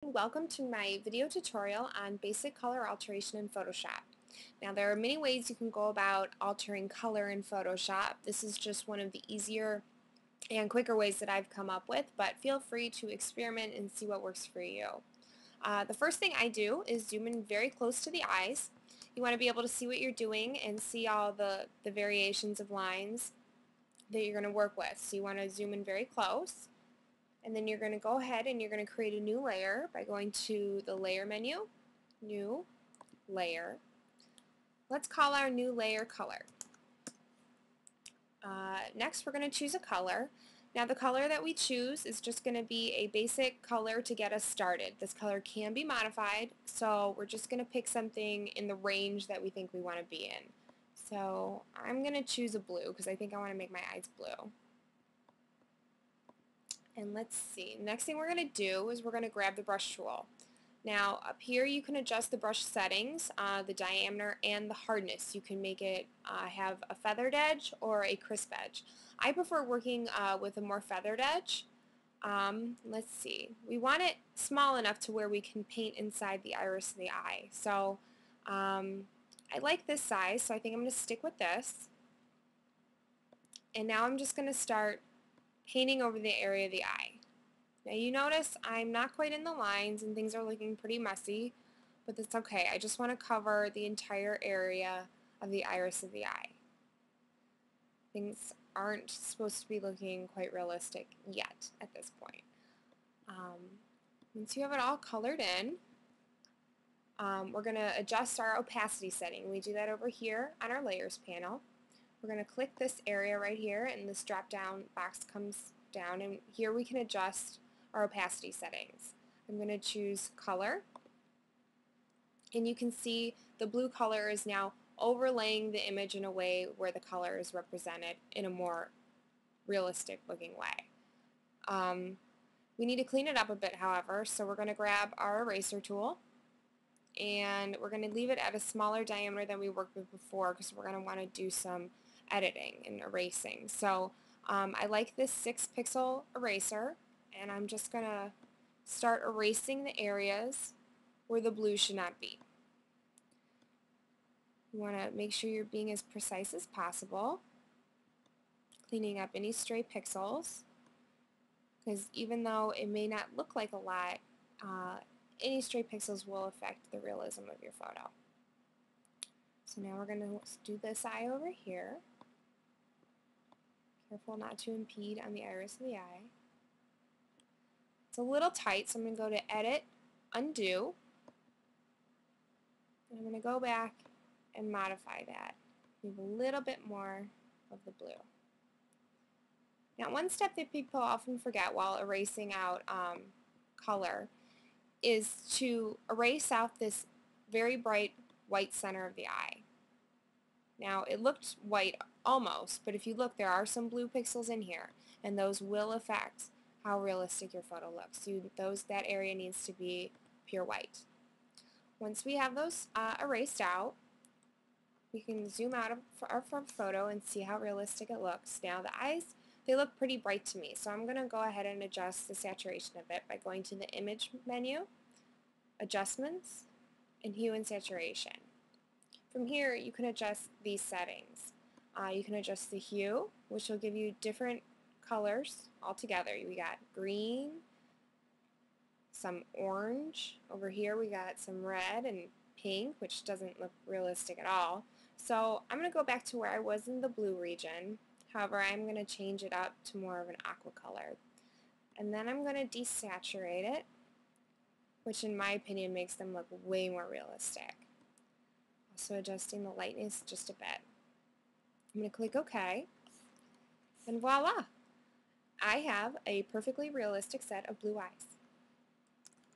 Welcome to my video tutorial on basic color alteration in Photoshop. Now there are many ways you can go about altering color in Photoshop. This is just one of the easier and quicker ways that I've come up with, but feel free to experiment and see what works for you. The first thing I do is zoom in very close to the eyes. You want to be able to see what you're doing and see all the variations of lines that you're going to work with. So you want to zoom in very close. And then you're going to go ahead and you're going to create a new layer by going to the layer menu, new layer. Let's call our new layer color. Next we're going to choose a color. Now the color that we choose is just going to be a basic color to get us started. This color can be modified, so we're just going to pick something in the range that we think we want to be in. So I'm going to choose a blue because I think I want to make my eyes blue. And let's see, next thing we're going to do is we're going to grab the brush tool. Now up here you can adjust the brush settings, the diameter and the hardness. You can make it have a feathered edge or a crisp edge. I prefer working with a more feathered edge. Let's see, we want it small enough to where we can paint inside the iris of the eye. So I like this size, so I think I'm going to stick with this. And now I'm just going to start painting over the area of the eye. Now you notice I'm not quite in the lines and things are looking pretty messy, but that's okay. I just want to cover the entire area of the iris of the eye. Things aren't supposed to be looking quite realistic yet at this point. Once you have it all colored in, we're going to adjust our opacity setting. We do that over here on our layers panel. We're going to click this area right here and this drop down box comes down, and here we can adjust our opacity settings. I'm going to choose color, and you can see the blue color is now overlaying the image in a way where the color is represented in a more realistic looking way. We need to clean it up a bit, however, so we're going to grab our eraser tool and we're going to leave it at a smaller diameter than we worked with before because we're going to want to do some editing and erasing. So I like this 6-pixel eraser, and I'm just going to start erasing the areas where the blue should not be. You want to make sure you're being as precise as possible, cleaning up any stray pixels, because even though it may not look like a lot, any stray pixels will affect the realism of your photo. So now we're going to do this eye over here. Careful not to impede on the iris of the eye. It's a little tight, so I'm going to go to Edit, Undo, and I'm going to go back and modify that. Leave a little bit more of the blue. Now one step that people often forget while erasing out color is to erase out this very bright white center of the eye. Now it looked white almost, but if you look, there are some blue pixels in here, and those will affect how realistic your photo looks. That area needs to be pure white. Once we have those erased out, we can zoom out of our photo and see how realistic it looks. Now the eyes, they look pretty bright to me, so I'm going to go ahead and adjust the saturation of it by going to the Image menu, Adjustments, and Hue and Saturation. From here, you can adjust these settings. You can adjust the hue, which will give you different colors altogether. We got green, some orange. Over here we got some red and pink, which doesn't look realistic at all. So I'm going to go back to where I was in the blue region. However, I'm going to change it up to more of an aqua color. And then I'm going to desaturate it, which in my opinion makes them look way more realistic. Also adjusting the lightness just a bit. I'm going to click OK, and voila! I have a perfectly realistic set of blue eyes.